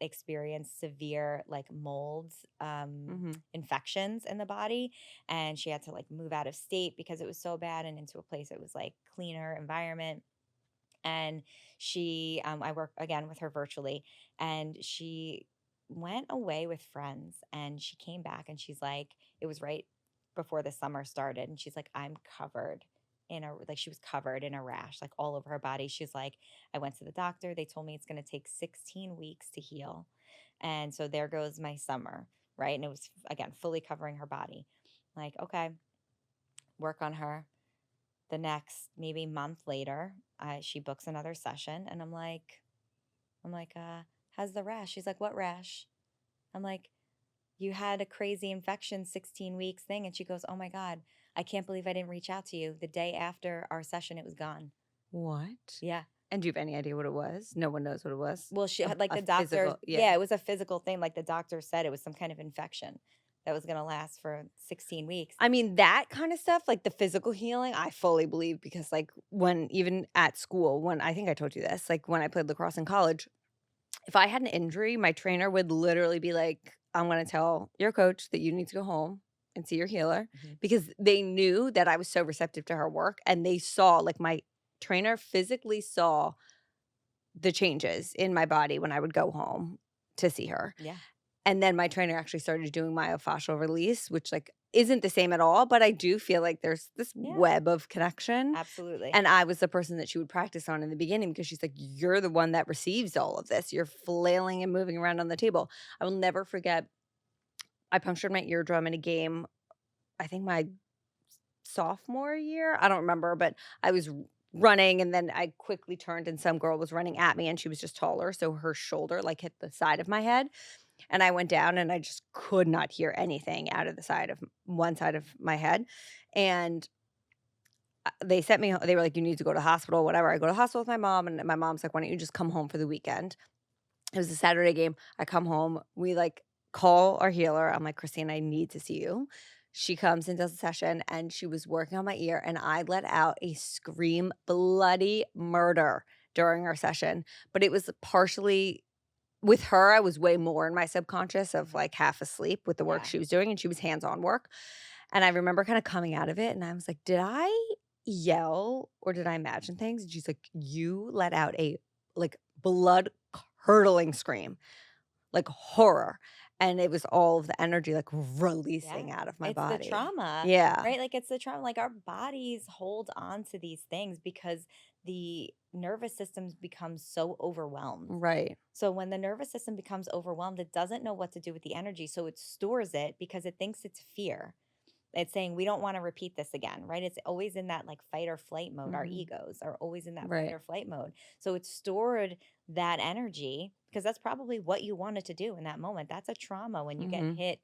experienced severe like mold Mhm. infections in the body and she had to like move out of state because it was so bad and into a place that was like cleaner environment and she I work again with her virtually and she went away with friends and she came back and she's like it was right before the summer started and she's like I'm covered she was covered in a rash, like all over her body. She's like, I went to the doctor. They told me it's going to take 16 weeks to heal. And so there goes my summer, right? And it was, again, fully covering her body. Like, okay, work on her. The next maybe month later, she books another session. And I'm like, how's the rash? She's like, what rash? I'm like, you had a crazy infection 16 weeks thing. And she goes, oh my God, I can't believe I didn't reach out to you. The day after our session, it was gone. What? Yeah. And do you have any idea what it was? No one knows what it was. Well, she had like A the doctor, physical, yeah. yeah, it was a physical thing. Like the doctor said, it was some kind of infection that was going to last for 16 weeks. I mean, that kind of stuff, like the physical healing, I fully believe because, like, when even at school, when I think I told you this, like when I played lacrosse in college, if I had an injury, my trainer would literally be like, I'm going to tell your coach that you need to go home and see your healer Mhm. because they knew that I was so receptive to her work and they saw, like, my trainer physically saw the changes in my body when I would go home to see her. Yeah. And then my trainer actually started doing myofascial release, which, like, isn't the same at all, but I do feel like there's this Yeah. web of connection, Absolutely. and I was the person that she would practice on in the beginning because she's like, "You're the one that receives all of this. You're flailing and moving around on the table." I will never forget, I punctured my eardrum in a game, I think my sophomore year? I don't remember, but I was running and then I quickly turned and some girl was running at me and she was just taller, so her shoulder, like, hit the side of my head. And I went down and I just could not hear anything out of the side of one side of my head. And they sent me, they were like, you need to go to the hospital, whatever. I go to the hospital with my mom, and my mom's like, why don't you just come home for the weekend? It was a Saturday game. I come home. We like call our healer. I'm like, Christine, I need to see you. She comes and does a session, and she was working on my ear, and I let out a scream, bloody murder during our session. But it was partially with her, I was way more in my subconscious of, Mhm. like, half asleep with the work Yeah. she was doing, and she was hands-on work, and I remember kinda coming out of it, and I was like, "Did I yell or did I imagine things?" And she's like, "You let out a, like, blood-curdling scream, like, horror," and it was all of the energy, like, Yeah. releasing out of my It's the body. trauma, Yeah. right? Like it's the trauma. Like our bodies hold on to these things because the nervous systems become so overwhelmed. Right. So when the nervous system becomes overwhelmed, it doesn't know what to do with the energy. So it stores it because it thinks it's fear. It's saying we don't want to repeat this again, right? It's always in that like fight or flight mode. Our Mhm. egos are always in that fight Right. or flight mode. So it's stored that energy because that's probably what you wanted to do in that moment. That's a trauma when you get Mhm. hit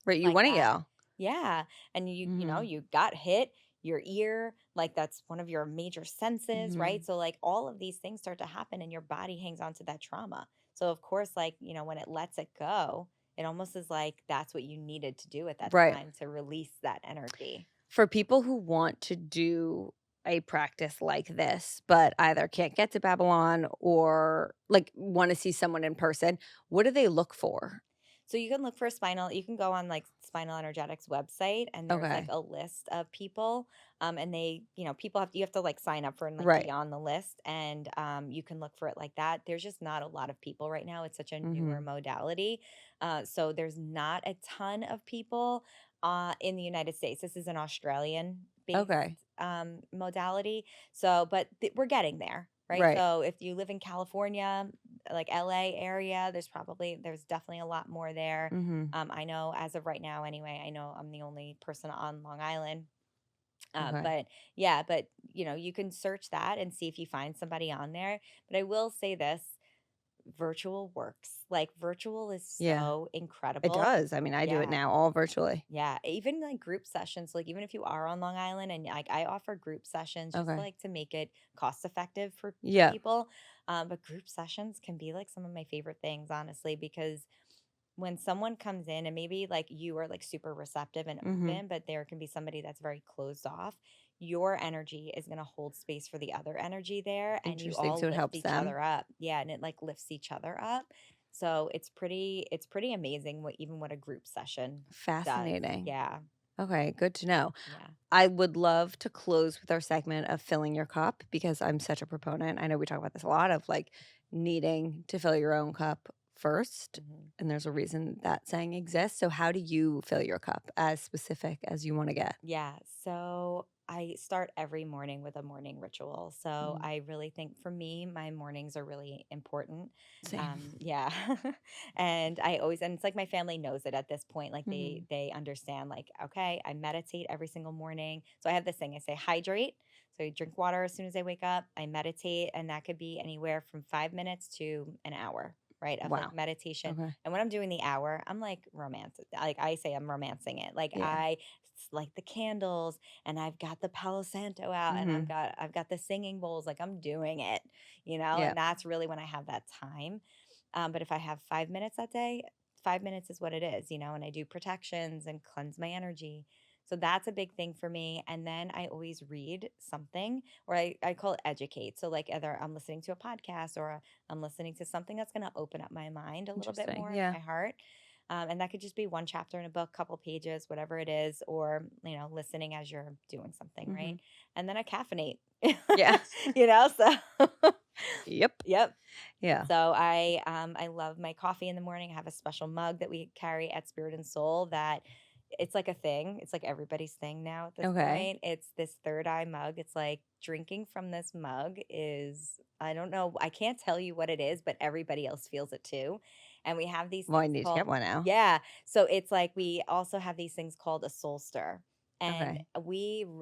Right, you like wanna that. yell. Yeah, and you Mhm. you got hit, your ear, like that's one of your major senses, right? Mhm. So like all of these things start to happen and your body hangs on to that trauma. So of course like, when it lets it go, it almost is like that's what you needed to do at that Right. time to release that energy. For people who want to do a practice like this, but either can't get to Babylon or, like, wanna see someone in person, what do they look for? So you can look for Spinal. You can go on like Spinal Energetics website, and there's like Okay. a list of people. And they, people you have to like sign up for and like be Right. on the list, and you can look for it like that. There's just not a lot of people right now. It's such a newer Mhm. modality, so there's not a ton of people in the United States. This is an Australian based Okay. modality, so but we're getting there. Right. Right. So if you live in California, like LA area, there's definitely a lot more there. Mhm. I know as of right now, anyway, I know I'm the only person on Long Island. Okay. But yeah, but you can search that and see if you find somebody on there. But I will say this, virtual works. Like virtual is Yeah. so It incredible. does. I mean, I do it Yeah. now all virtually. Yeah, even like group sessions, like even if you are on Long Island and like I offer group sessions just Okay. like to make it cost effective for Yeah. people. But group sessions can be like some of my favorite things, honestly, because when someone comes in and maybe like you are like super receptive and Mhm. open, but there can be somebody that's very closed off, your energy is going to hold space for the other energy there and you Interesting. all So it lift helps each them. other up. Yeah, and it like lifts each other up. So it's pretty amazing what a group session does. Fascinating. Yeah. Okay, good to know. Yeah. I would love to close with our segment of filling your cup because I'm such a proponent. I know we talk about this a lot of like needing to fill your own cup first. Mhm. And there's a reason that saying exists. So, how do you fill your cup as specific as you want to get? Yeah. So I start every morning with a morning ritual. So Mhm. I really think for me, my mornings are really important. Same. Yeah. And it's like my family knows it at this point. Like Mhm. they understand, like, okay, I meditate every single morning. So I have this thing, I say hydrate. So I drink water as soon as I wake up. I meditate, and that could be anywhere from 5 minutes to an hour, right? Of like Wow. meditation. Okay. And when I'm doing the hour, I'm like like I say I'm romancing it. Like Yeah. light the candles, and I've got the Palo Santo out, and Mhm. I've got the singing bowls, like I'm doing it, Yeah. and that's really when I have that time. But if I have 5 minutes that day, 5 minutes is what it is, and I do protections and cleanse my energy. So that's a big thing for me. And then I always read something, or I call it educate. So, like, either I'm listening to a podcast, or I'm listening to something that's going to open up my mind a little bit Interesting. more, and Yeah. my heart. And that could just be one chapter in a book, couple pages, whatever it is, or, listening as you're doing something, right? Mhm. And then I caffeinate, Yeah. so Yep. yep. Yeah. So I love my coffee in the morning. I have a special mug that we carry at Spirit and Soul that it's like a thing. It's like everybody's thing now at this Okay. point. It's this third eye mug. It's like drinking from this mug is, I don't know, I can't tell you what it is, but everybody else feels it too. And we have these Well, I things need to get called, one now. yeah. So it's like we also have these things called a soul stir. And Okay.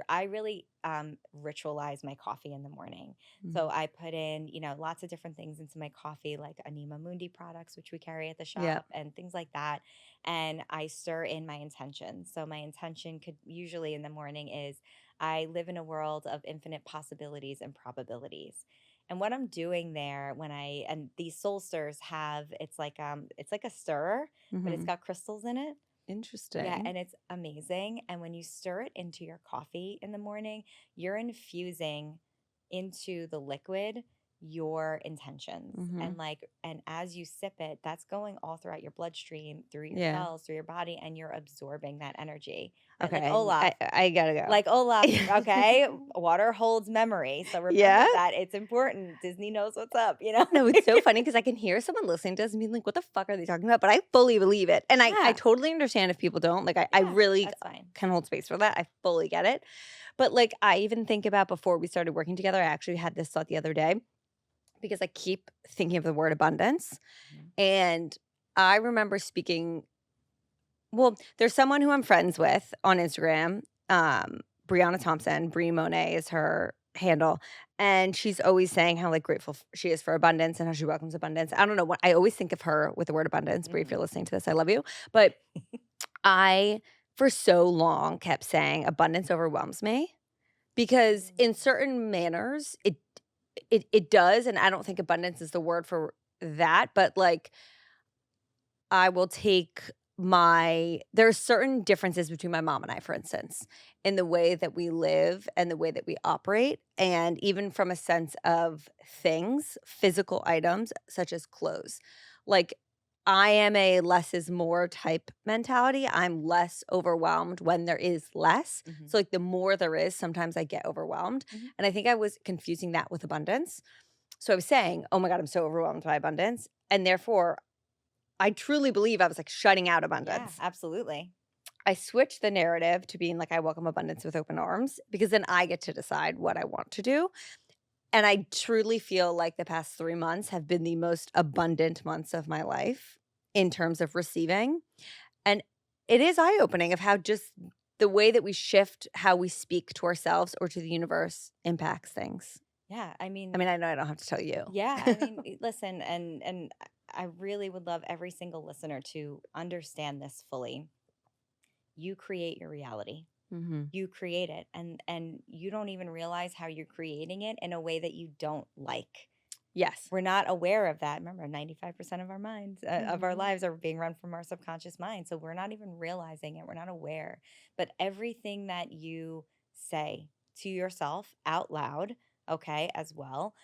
I really ritualize my coffee in the morning. So Mhm. I put in, lots of different things into my coffee, like Anima Mundi products, which we carry at the Yeah. shop, and things like that. And I stir in my intention. So my intention could usually in the morning is I live in a world of infinite possibilities and probabilities. And what I'm doing there and these soul stirs it's like a stirrer, but it's Mhm. got crystals in it. Yeah, Interesting. and it's amazing. And when you stir it into your coffee in the morning, you're infusing into the liquid your intentions. Mhm. And as you sip it, that's going all throughout your bloodstream, through your Yeah. cells, through your body, and you're absorbing that energy. Right? Like Okay. Olaf. I gotta go. Like Olaf, okay? Water holds memory. So remember Yeah. that. It's important. Disney knows what's up? No, it's so funny because I can hear someone listening to us and being like, "What the fuck are they talking about?" But I fully believe it, and I Yeah. totally understand if people don't. Like, I Yeah. really That's fine. can hold space for that. I fully get it. But, like, I even think about before we started working together, I actually had this thought the other day because I keep thinking of the word abundance, Mhm. and I remember speaking well, there's someone who I'm friends with on Instagram, Brianna Thompson, Brie Monet is her handle, and she's always saying how, like, grateful she is for abundance and how she welcomes abundance. I don't know what I always think of her with the word abundance. Brie, if you're Mhm. listening to this, I love you. But I, for so long, kept saying abundance overwhelms me because in Mm. certain manners, it does, and I don't think abundance is the word for that, but, like, I will take there are certain differences between my mom and I, for instance, in the way that we live and the way that we operate, and even from a sense of things, physical items such as clothes. Like, I am a less is more type mentality. I'm less overwhelmed when there is less. Mhm. So, like, the more there is, sometimes I get overwhelmed. Mhm. And I think I was confusing that with abundance. So I was saying, "Oh my god, I'm so overwhelmed by abundance." And therefore, I truly believe I was, like, shutting out Yeah, abundance. absolutely. I switched the narrative to being like, "I welcome abundance with open arms," because then I get to decide what I want to do, and I truly feel like the past 3 months have been the most abundant months of my life in terms of receiving, and it is eye-opening of how just the way that we shift how we speak to ourselves or to the universe impacts things. Yeah, I I mean, mean, I know I don't have to tell you. yeah, I mean, listen, and I really would love every single listener to understand this fully. You create your reality. Mhm. You create it, and you don't even realize how you're creating it in a way that you don't like. Yes. We're not aware of that. Remember, 95% of our minds, of our Mhm. lives are being run from our subconscious mind. So we're not even realizing it. We're not aware. But everything that you say to yourself out loud, okay, as well,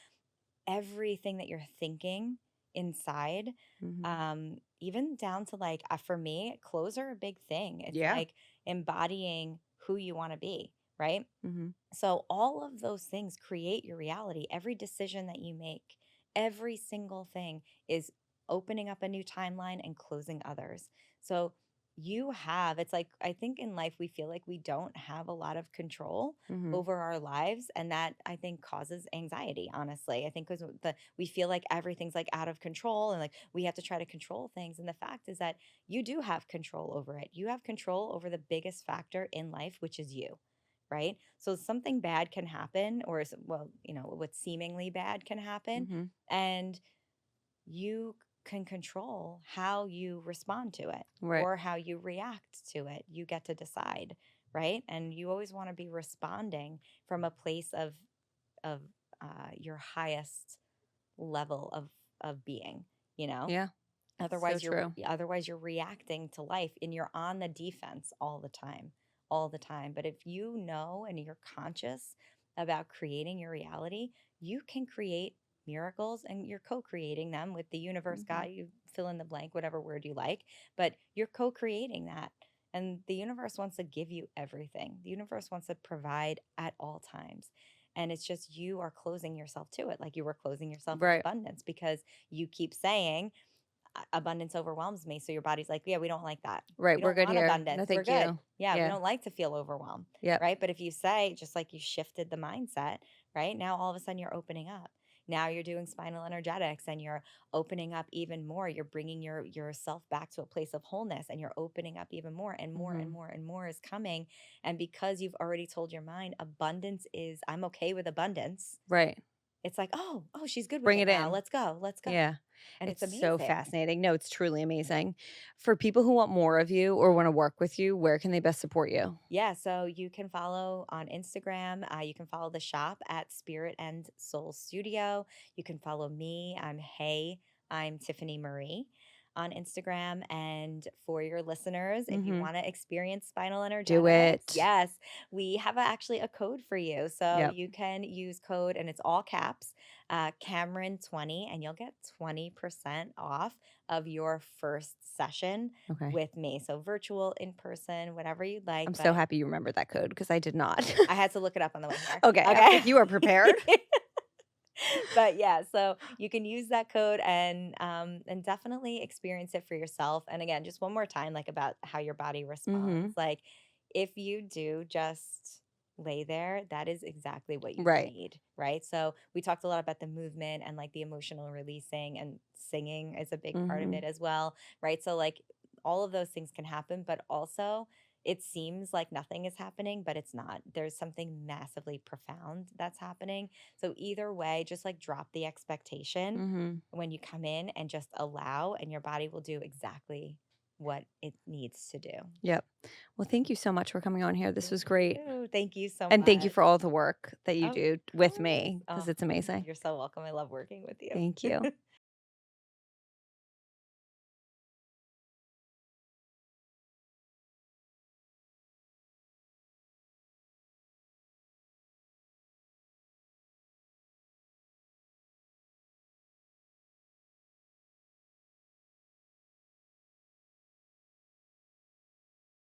everything that you're thinking inside, Mhm. even down to like, for me, clothes are a big thing. It's Yeah. like embodying who you want to be, right? Mhm. So, all of those things create your reality. Every decision that you make, every single thing is opening up a new timeline and closing others. So, you have it's like I think in life we feel like we don't have a lot of control Mhm. over our lives, and that I think causes anxiety, honestly. I think because we feel like everything's like out of control and like we have to try to control things, and the fact is that you do have control over it. You have control over the biggest factor in life, which is you. Right? So something bad can happen, or well, what seemingly bad can happen, Mhm. and you can control how you respond to it Right. or how you react to it. You get to decide, right? And you always want to be responding from a place of your highest level of being, you know? Yeah. So true. Otherwise you're reacting to life and you're on the defense all the time, all the time. But if you know and you're conscious about creating your reality, you can create miracles, and you're co-creating them with the universe, Mhm. God, you fill in the blank, whatever word you like, but you're co-creating that. And the universe wants to give you everything. The universe wants to provide at all times. And it's just you are closing yourself to it, like you were closing yourself to Right. abundance because you keep saying, abundance overwhelms me. So your body's like, yeah, we don't like that. Right. We We're don't good want here. No, abundance. We're thank good. you. Yeah, we Yeah. don't like to feel overwhelmed. Yep. Right. But if you say, just like you shifted the mindset, right now, all of a sudden you're opening up. Now you're doing spinal energetics and you're opening up even more. You're bringing yourself back to a place of wholeness, and you're opening up even more, and more and Mhm. more and more is coming. And because you've already told your mind abundance is, I'm okay with abundance, Right. it's like, oh, she's good with Bring it it now. in. Let's go. Let's go. Yeah. And it's It's so amazing. fascinating. No, it's truly amazing. For people who want more of you or want to work with you, where can they best support you? Yeah, so you can follow on Instagram. You can follow the shop at Spirit and Soul Studio. You can follow me. I'm Tiffany Marie on Instagram. And for your listeners, if you Mhm. want to experience spinal Do energetics, it. yes, we have actually a code for you. So Yep. you can use code, and it's all caps, Cameron20, and you'll get 20% off of your first session Okay. with me. So virtual, in person, whatever you'd like, I'm so but happy you remembered that code because I did not. I had to look it up on the way here. Okay. I was Okay. like, you are prepared? But yeah, so you can use that code and definitely experience it for yourself. And again, just one more time, like about how your body responds. Mhm. Like if you do just lay there, that is exactly what you Right. need, right? So we talked a lot about the movement and like the emotional releasing, and singing is a big part of Mhm. it as well, right? So like all of those things can happen, but also it seems like nothing is happening, but it's not. There's something massively profound that's happening. So either way, just like drop the expectation Mhm. when you come in and just allow, and your body will do exactly what it needs to do. Yep. Well, thank you so much for coming on here. This Thank was great. you. Thank you so And thank you much. for all the work that you Of do with course. me because Oh, it's amazing. you're so welcome. I love working with you. Thank you.